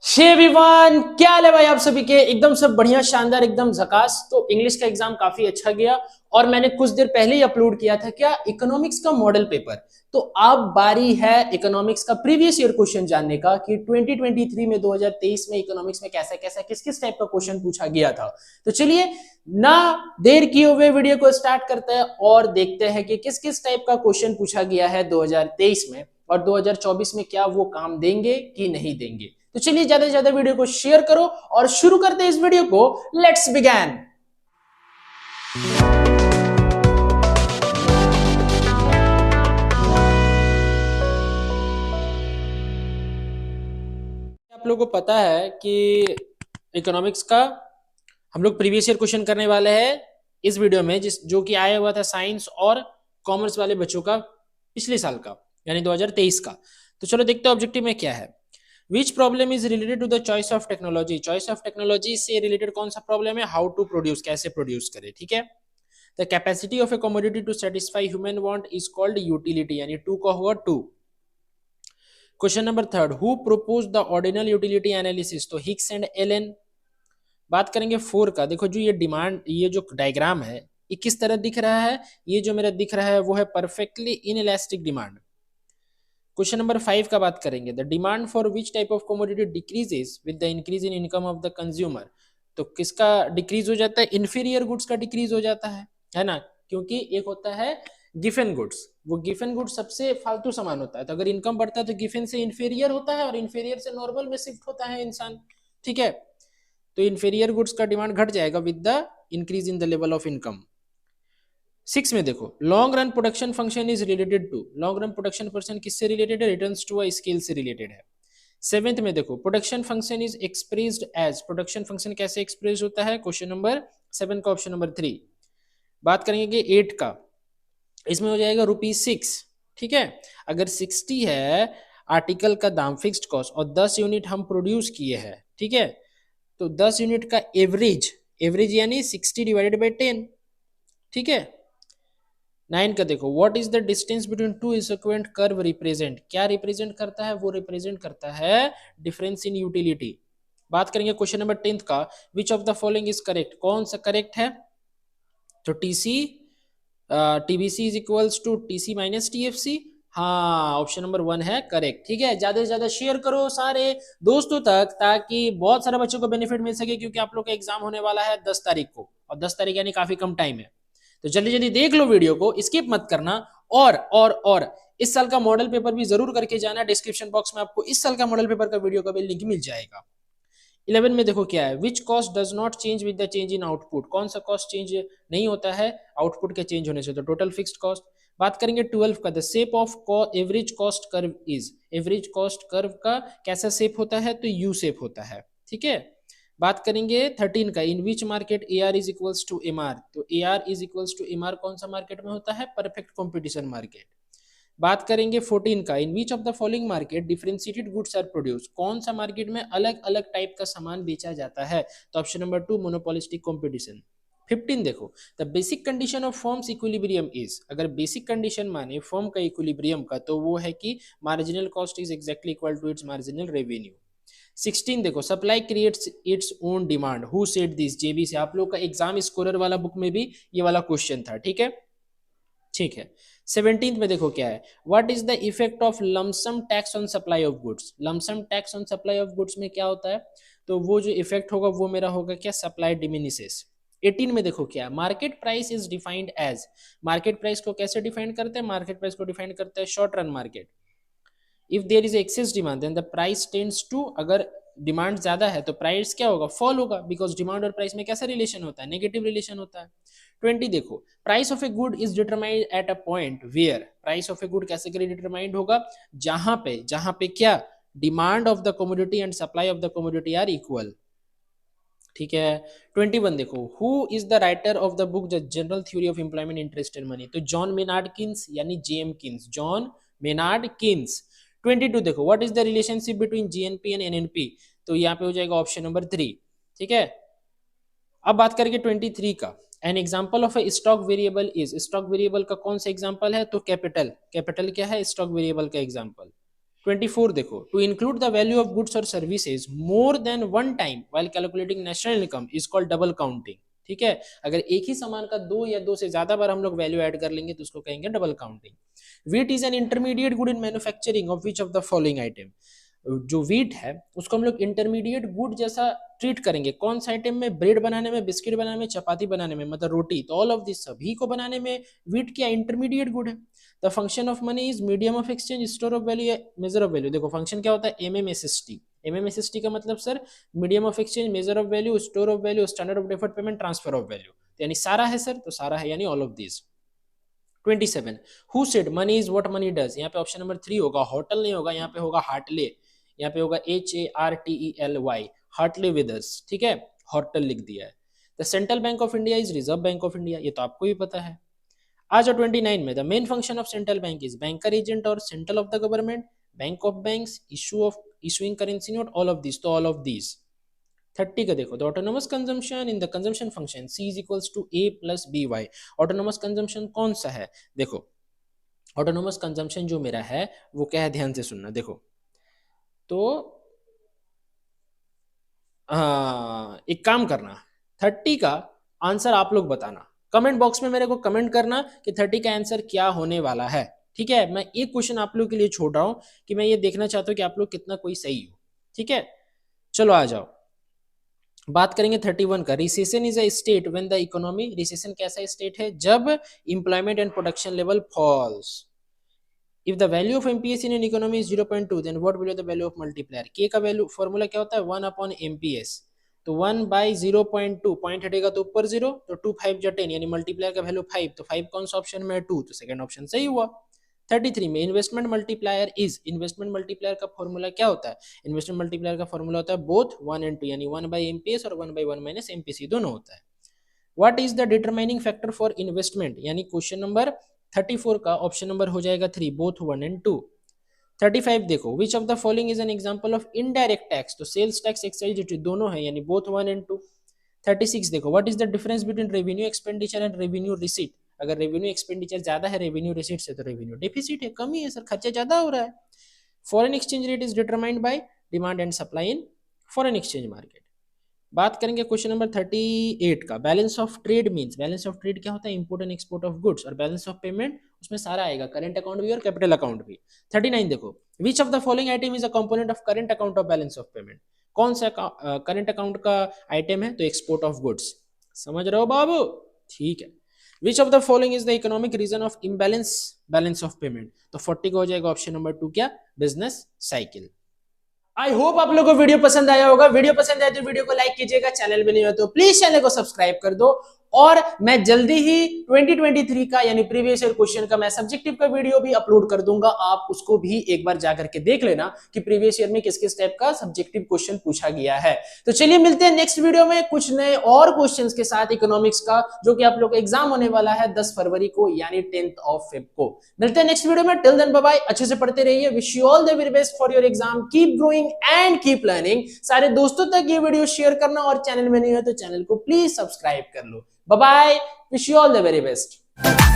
शेविवान क्या हाल है भाई आप सभी के। एकदम सब बढ़िया शानदार एकदम झकास। तो इंग्लिश का एग्जाम काफी अच्छा गया और मैंने कुछ देर पहले ही अपलोड किया था क्या इकोनॉमिक्स का मॉडल पेपर। तो अब बारी है इकोनॉमिक्स का प्रीवियस ईयर क्वेश्चन जानने का कि 2023 में 2023 में इकोनॉमिक्स में कैसा कैसा किस किस टाइप का क्वेश्चन पूछा गया था। तो चलिए ना देर किए हुए वीडियो को स्टार्ट करते हैं और देखते हैं कि किस किस टाइप का क्वेश्चन पूछा गया है 2023 में और 2024 में क्या वो काम देंगे कि नहीं देंगे। तो चलिए ज्यादा से ज्यादा वीडियो को शेयर करो और शुरू करते हैं इस वीडियो को। Let's began. आप लोगों को पता है कि इकोनॉमिक्स का हम लोग प्रीवियस ईयर क्वेश्चन करने वाले हैं इस वीडियो में, जिस जो कि आया हुआ था साइंस और कॉमर्स वाले बच्चों का पिछले साल का यानी 2023 का। तो चलो देखते हैं ऑब्जेक्टिव में क्या है। Which problem is related to the choice of technology. Choice of technology से रिलेटेड कौन सा प्रॉब्लम है? हाउ टू प्रोड्यूस, कैसे प्रोड्यूस करे। ठीक है। The capacity of a commodity to satisfy human want is called utility, यानी टू का होगा two. Question number third, who propose the ordinal utility analysis. तो हिक्स एंड एलन। बात करेंगे फोर का। देखो जो ये डिमांड, ये जो डायग्राम है ये किस तरह दिख रहा है? ये जो मेरा दिख रहा है वो है perfectly inelastic demand. Question number 5 का बात करेंगे, the demand for which type of commodity decreases with the increase in income of the consumer. तो किसका डिक्रीज हो जाता है? इन्फीरियर गुड्स का डिक्रीज हो जाता है ना। क्योंकि एक होता है गिफन गुड्स, वो गिफन गुड्स सबसे फालतू सामान होता है, तो अगर इनकम बढ़ता है तो गिफन से इन्फीरियर होता है और इन्फीरियर से नॉर्मल में शिफ्ट होता है इंसान। ठीक है। तो इन्फीरियर गुड्स का डिमांड घट जाएगा with the increase in the level of income. 6 में देखो, long run production function is related to. Long run production function किससे रिलेटेड है? रिटर्न्स टू अ स्केल से रिलेटेड है। 7th में देखो, production function is expressed as. Production function कैसे express होता है? क्वेश्चन नंबर 7 का ऑप्शन नंबर 3। बात करेंगे 8 का, इसमें हो जाएगा ₹6। ठीक है। अगर 60 है आर्टिकल का दाम, फिक्स्ड कॉस्ट, और 10 यूनिट हम प्रोड्यूस किए हैं, ठीक है, तो 10 यूनिट का एवरेज, एवरेज यानी 60 डिवाइडेड बाई 10। ठीक है। 9 का देखो, what is the distance between two equant curve represent. क्या रिप्रेजेंट करता है? वो रिप्रेजेंट करता है डिफरेंस इन यूटिलिटी। बात करेंगे क्वेश्चन नंबर 10 का, which of the following is correct. कौन सा करेक्ट है? तो TC TBC is equals to TC minus TFC. हाँ, ऑप्शन नंबर 1 है करेक्ट। ठीक है। ज्यादा से ज्यादा शेयर करो सारे दोस्तों तक ताकि बहुत सारे बच्चों को बेनिफिट मिल सके, क्योंकि आप लोग का एग्जाम होने वाला है 10 तारीख को, और 10 तारीख यानी काफी कम टाइम है। तो जल्दी जल्दी देख लो वीडियो को, स्किप मत करना। और इस साल का मॉडल पेपर भी जरूर करके जाना। डिस्क्रिप्शन बॉक्स में आपको इस साल का मॉडल पेपर का वीडियो का भी लिंक मिल जाएगा। 11 में देखो क्या है, which cost does not change with the change in output. कौन सा कॉस्ट चेंज नहीं होता है आउटपुट के चेंज होने से? तो टोटल फिक्स्ड कॉस्ट। बात करेंगे 12 का, the shape of average cost curve is. Average cost curve का कैसा शेप होता है? तो यू शेप होता है। ठीक है। बात करेंगे 13 का, in which market A R is equals to M R. तो A R is equals to M R कौन सा मार्केट में होता है? Perfect competition market. बात करेंगे 14 का, in which of the following market differentiated goods are produce. कौन सा मार्केट में अलग अलग टाइप का सामान बेचा जाता है? तो ऑप्शन नंबर 2 मोनोपोलिस्टिक कॉम्पिटिशन। 15 देखो, the basic condition of firms equilibrium is. अगर बेसिक कंडीशन माने फर्म का इक्विलिब्रियम का, तो वो है कि marginal cost is exactly equal to its marginal revenue. 16 देखो, supply creates its own demand. Who said this? JB से। आप लोग का एग्जाम स्कोरर वाला बुक में भी ये वाला क्वेश्चन था। ठीक है। ठीक है। 17th में देखो क्या है, what is the effect of lump sum tax on supply of goods. Lump sum tax on supply of goods में क्या होता है? तो वो जो इफेक्ट होगा वो मेरा होगा क्या? सप्लाई डिमिनिसेस। 18 में देखो क्या, market price is defined as. Market price को कैसे डिफाइन करते हैं? मार्केट प्राइस को डिफाइन करते हैं short run market. If there is excess demand then the price tends to. अगर डिमांड ज्यादा है तो प्राइस क्या होगा? फॉल होगा, बिकॉज डिमांड और प्राइस में कैसा रिलेशन होता है? नेगेटिव रिलेशन होता है। 20 देखो, price of a good is determined at a point where. Price of a good कैसे डिटरमाइंड होगा? जहां पे क्या? Demand of the commodity and supply of the commodity are equal. ठीक है। 21 देखो, who is the writer of the book the general theory of employment interest and money. तो John Maynard Keynes यानी JM Keynes, John Maynard Keynes. 22 देखो, what is the relationship between GNP and NNP. तो यहाँ पे हो जाएगा option number 3। ठीक है। अब बात करेंगे 23 का, an example of A stock variable is. Stock variable का कौन सा एग्जाम्पल है? तो कैपिटल। कैपिटल क्या है? स्टॉक वेरिएबल का एग्जाम्पल। 24 देखो, to include the value of goods और services more than one time while calculating national income is called double counting. ठीक है, अगर एक ही सामान का दो या दो से ज्यादा बार हम लोग वैल्यू ऐड कर लेंगे तो उसको कहेंगे double counting. Wheat is an intermediate good in manufacturing of which of the following item. जो वीट है उसको हम लोग इंटरमीडिएट गुड जैसा ट्रीट करेंगे कौन सा आइटम में, ब्रेड बनाने में, बिस्किट बनाने में, चपाती बनाने में, मतलब रोटी, तो ऑल ऑफ दिस सभी को बनाने में वीट क्या इंटरमीडिएट गुड है। The function of money is medium of exchange, store of value, measure of value. देखो फंक्शन क्या होता है, MMSST। MMSST का मतलब sir medium of exchange, measure of value, store of value, standard of deferred payment, transfer of value, यानी सारा है sir, तो सारा है यानी all of this. 27 who said money is what money does, यहाँ पे ऑप्शन नंबर 3 होगा, होटल नहीं होगा, यहाँ पे होगा हार्टले, यहाँ पे होगा HARTELY, हार्टले विदर्स। ठीक है, होटल लिख दिया है। The central bank of India is reserve bank of India, ये तो आपको भी पता है। आ जाओ 29 में, the main function of central bank is banker agent और central of the government, bank of banks, issuing currency note, all of this, तो ऑल ऑफ दिस। 30 का देखो, the autonomous consumption in the consumption function C is equals to A plus BY। Autonomous consumption कौन सा है, देखो autonomous consumption जो मेरा है वो क्या है, ध्यान से सुनना। देखो तो एक काम करना, 30 का आंसर आप लोग बताना, कमेंट बॉक्स में मेरे को कमेंट करना कि 30 का आंसर क्या होने वाला है। ठीक है, मैं एक क्वेश्चन आप लोग के लिए छोड़ रहा हूं कि मैं ये देखना चाहता हूं कि आप लोग कितना कोई सही हो। ठीक है, चलो आ जाओ, बात करेंगे 31 का। Recession is a state when the economy, recession कैसा स्टेट है, जब employment and production level falls. If the value of MPS in an economy is 0.2 then what will be the value of multiplier. K का value formula क्या होता है, 1 upon MPS, तो 1 by 0.2, point हटेगा तो ऊपर 0, तो 2 5 जा 10, यानी मल्टीप्लायर का वैल्यू 5, तो 5 कौन सा ऑप्शन में है, 2, तो सेकंड ऑप्शन सही हुआ। 33 में investment multiplier is, investment multiplier का फॉर्मूला क्या होता है, इन्वेस्टमेंट मल्टीप्लायर का फॉर्मूला होता है बोथ 1 and 2, यानी 1 बाई एमपीएस और 1 बाई 1 माइनस एमपीसी दोनों होता है। What is the determining factor for investment, यानी क्वेश्चन नंबर 34 का ऑप्शन नंबर हो जाएगा 3, बोथ 1 and 2। 35 देखो, विच of the following is an example of indirect tax, तो सेल्स टैक्स, एक्साइज ड्यूटी दोनों है, यानी बोथ 1 and 2। 36 देखो, what is the difference between revenue expenditure and revenue receipt, अगर रेवेन्यू एक्सपेंडिचर ज्यादा है रेवेन्यू रिसीट से तो रेवेन्यू डेफिसिट है, कमी है सर, खर्चा ज्यादा हो रहा है। Foreign exchange rate is determined by demand and supply in foreign exchange market. बात करेंगे क्वेश्चन नंबर 38 का, balance of trade means, balance of trade क्या होता है, import and export of goods, और बैलेंस ऑफ पेमेंट उसमें सारा आएगा, करंट अकाउंट भी और कैपिटल अकाउंट भी। 39 देखो, विच of the following item is a component of current account of balance of payment, कौन सा करंट अकाउंट का आइटम है, तो एक्सपोर्ट ऑफ गुड्स, समझ रहे हो बाबू, ठीक है। Which of the following is the economic reason of imbalance balance of payment, तो 40 का हो जाएगा ऑप्शन नंबर 2 क्या, बिजनेस साइकिल। आई होप आप लोगों को वीडियो पसंद आया होगा, वीडियो पसंद आए तो वीडियो को लाइक कीजिएगा, चैनल में नहीं हो तो प्लीज चैनल को सब्सक्राइब कर दो, और मैं जल्दी ही 2023 का यानी प्रीवियस ईयर क्वेश्चन का मैं सब्जेक्टिव का वीडियो भी अपलोड कर दूंगा, आप उसको भी एक बार जाकर के देख लेना कि प्रीवियस ईयर में किस किस टाइप का सब्जेक्टिव क्वेश्चन पूछा गया है। तो चलिए मिलते हैं नेक्स्ट वीडियो में कुछ नए और क्वेश्चंस के साथ इकोनॉमिक्स का, जो कि आप लोग का एग्जाम होने वाला है 10 फरवरी को यानी 10th of Feb को। मिलते हैं नेक्स्ट वीडियो में, टिल देन बाय बाय, अच्छे से पढ़ते रहिए, wish you all the very best for your exam, keep growing and keep learning. सारे दोस्तों तक ये वीडियो शेयर करना, और चैनल में नहीं हो तो चैनल को प्लीज सब्सक्राइब कर लो। Bye bye, wish you all the very best.